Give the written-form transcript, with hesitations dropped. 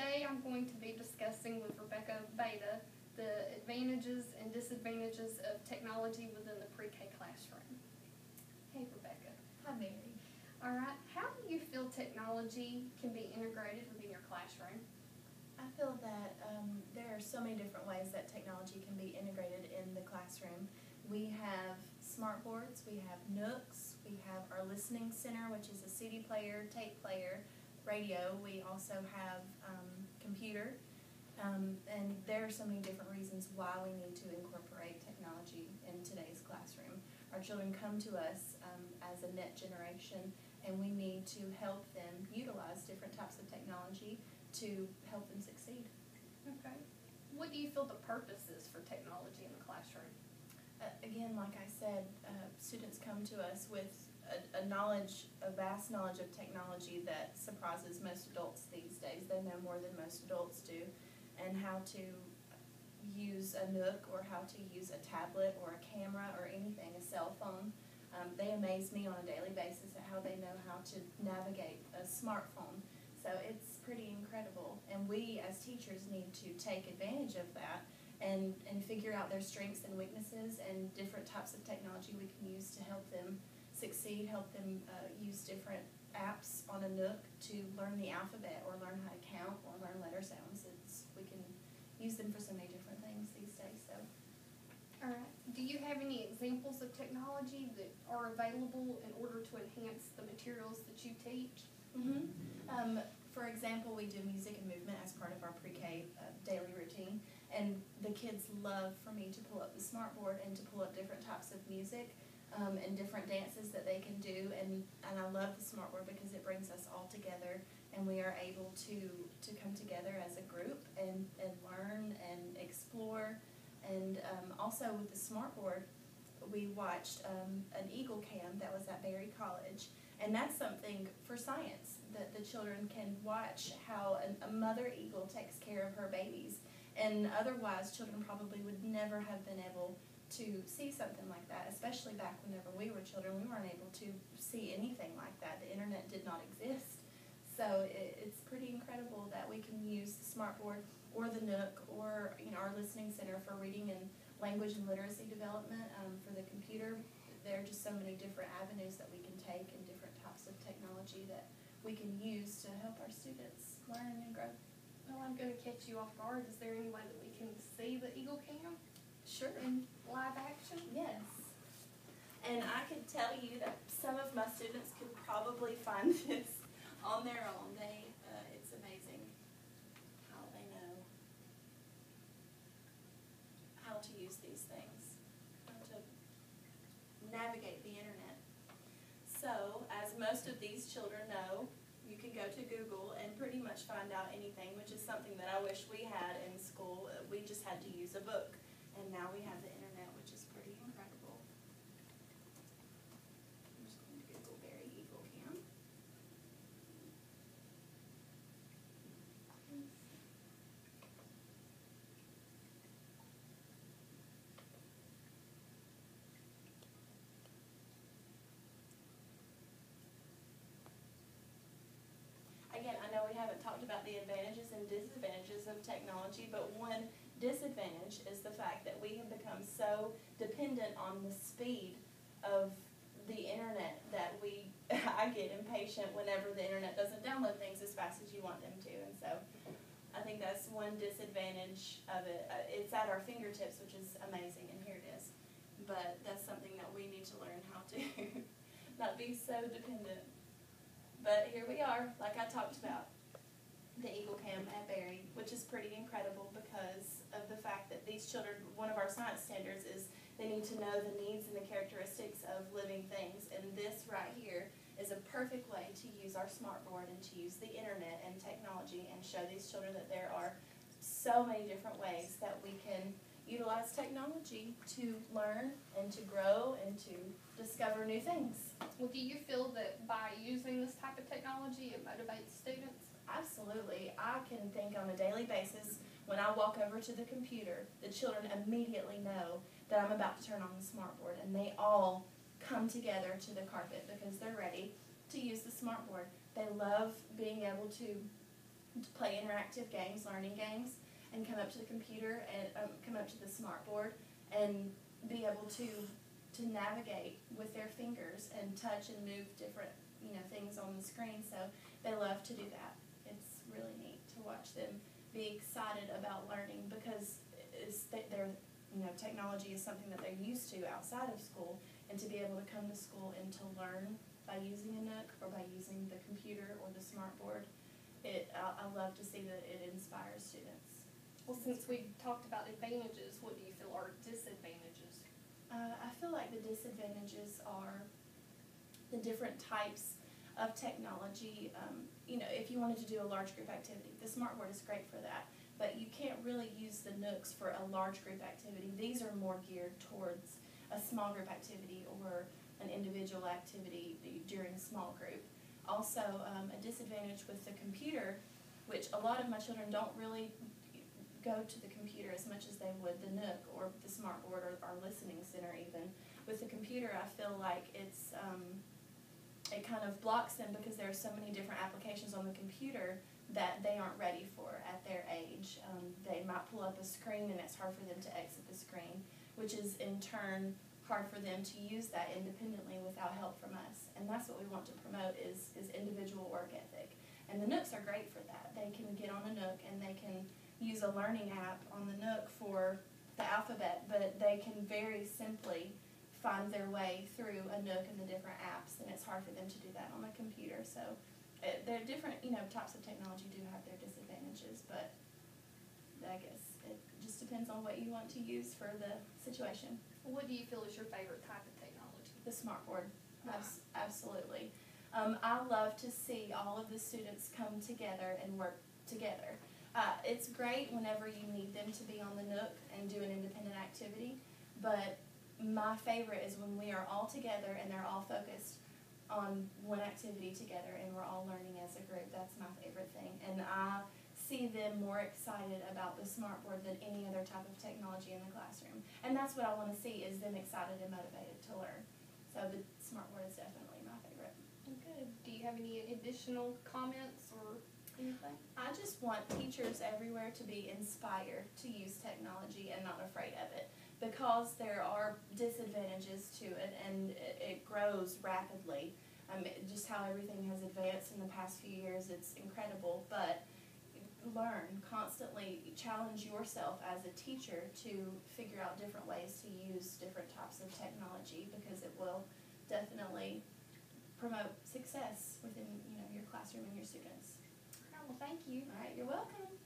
Today I'm going to be discussing with Rebecca Beta the advantages and disadvantages of technology within the pre-K classroom. Hey Rebecca. Hi Mary. Alright, how do you feel technology can be integrated within your classroom? I feel that there are so many different ways that technology can be integrated in the classroom. We have smart boards, we have Nooks, we have our listening center, which is a CD player, tape player, radio. We also have computer, and there are so many different reasons why we need to incorporate technology in today's classroom. Our children come to us as a net generation, and we need to help them utilize different types of technology to help them succeed. Okay. What do you feel the purpose is for technology in the classroom? Again, like I said, students come to us with a vast knowledge of technology that surprises most adults these days. They know more than most adults do, and how to use a Nook or how to use a tablet or a camera or anything, a cell phone. They amaze me on a daily basis at how they know how to navigate a smartphone. So it's pretty incredible, and we as teachers need to take advantage of that and figure out their strengths and weaknesses and different types of technology we can use to help them succeed, help them use different apps on a Nook to learn the alphabet or learn how to count or learn letter sounds. We can use them for so many different things these days. So. All right. Do you have any examples of technology that are available in order to enhance the materials that you teach? For example, we do music and movement as part of our pre-K daily routine, and the kids love for me to pull up the smart board and to pull up different types of music and different dances that they can do, and I love the smart board because it brings us all together, and we are able to come together as a group and learn and explore. And also with the smart board, we watched an Eagle Cam that was at Berry College, and that's something for science, that the children can watch how a mother eagle takes care of her babies. And otherwise, children probably would never have been able to see something like that, especially back whenever we were children. We weren't able to see anything like that. The internet did not exist. So it's pretty incredible that we can use the smart board or the Nook or our listening center for reading and language and literacy development, for the computer. There are just so many different avenues that we can take and different types of technology that we can use to help our students learn and grow. Well, I'm going to catch you off guard. Is there any way that we can see the Eagle Cam Sure. in live action? Yes. And I could tell you that some of my students could probably find this on their own. It's amazing how they know how to use these things, how to navigate the internet. So, as most of these children know, you can go to Google and pretty much find out anything, which is something that I wish we had in school. We just had to use a book, and now we have the internet, which is pretty incredible. I'm just going to Google Berry Eagle Cam. Again, I know we haven't talked about the advantages and disadvantages of technology, but one disadvantage is the fact that we have become so dependent on the speed of the internet that I get impatient whenever the internet doesn't download things as fast as you want them to, and so I think that's one disadvantage of it. It's at our fingertips, which is amazing, and here it is, but that's something that we need to learn how to not be so dependent. But here we are, like I talked about, the Eagle Cam at Berry, which is pretty incredible because of the fact that these children, one of our science standards is they need to know the needs and the characteristics of living things, and this right here is a perfect way to use our smart board and to use the internet and technology and show these children that there are so many different ways that we can utilize technology to learn and to grow and to discover new things. Well, do you feel that by using this type of technology it motivates students? Absolutely. I can think on a daily basis when I walk over to the computer, the children immediately know that I'm about to turn on the smart board, and they all come together to the carpet because they're ready to use the smart board. They love being able to play interactive games, learning games, and come up to the computer and come up to the smart board and be able to navigate with their fingers and touch and move different things on the screen. So they love to do that. It's really neat to watch them be excited about learning because technology is something that they're used to outside of school, and to be able to come to school and to learn by using a Nook or by using the computer or the smart board, I love to see that it inspires students. Well, since we've talked about advantages, what do you feel are disadvantages? I feel like the disadvantages are the different types of technology. If you wanted to do a large group activity, the smart board is great for that, but you can't really use the Nooks for a large group activity. These are more geared towards a small group activity or an individual activity during small group. Also, a disadvantage with the computer, which a lot of my children don't really go to the computer as much as they would the Nook or the smart board or our listening center even. With the computer, I feel like it kind of blocks them because there are so many different applications on the computer that they aren't ready for at their age. They might pull up a screen and it's hard for them to exit the screen, which is in turn hard for them to use that independently without help from us. And that's what we want to promote is individual work ethic. And the Nooks are great for that. They can get on a Nook and they can use a learning app on the Nook for the alphabet, but they can very simply find their way through a Nook and the different apps, and it's hard for them to do that on a computer. So there are different types of technology do have their disadvantages, but I guess it just depends on what you want to use for the situation. What do you feel is your favorite type of technology? The smart board. Absolutely. I love to see all of the students come together and work together. It's great whenever you need them to be on the Nook and do an independent activity, but my favorite is when we are all together and they're all focused on one activity together and we're all learning as a group. That's my favorite thing. And I see them more excited about the smart board than any other type of technology in the classroom. And that's what I want to see, is them excited and motivated to learn. So the smart board is definitely my favorite. Good. Do you have any additional comments or anything? I just want teachers everywhere to be inspired to use technology and not afraid of it, because there are disadvantages to it and it grows rapidly. Just how everything has advanced in the past few years, it's incredible. But learn, constantly challenge yourself as a teacher to figure out different ways to use different types of technology, because it will definitely promote success within your classroom and your students. Well, thank you. All right, you're welcome.